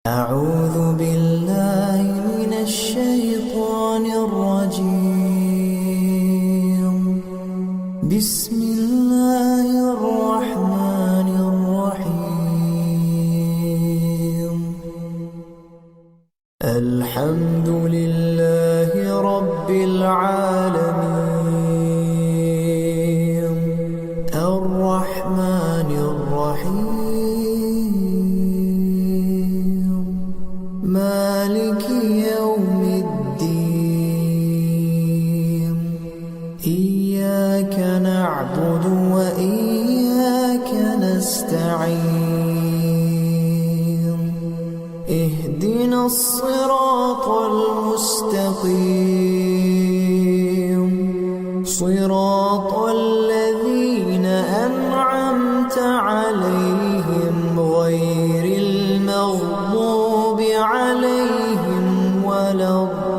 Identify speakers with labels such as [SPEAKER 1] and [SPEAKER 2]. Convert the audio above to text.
[SPEAKER 1] أعوذ بالله من الشيطان الرجيم. بسم الله الرحمن الرحيم. الحمد لله رب العالمين الرحمن الرحيم مالك يوم الدين. إياك نعبد وإياك نستعين. اهدنا الصراط المستقيم صراط الذين أنعمت عليهم غير المغضوب عليهم ولا الضالين.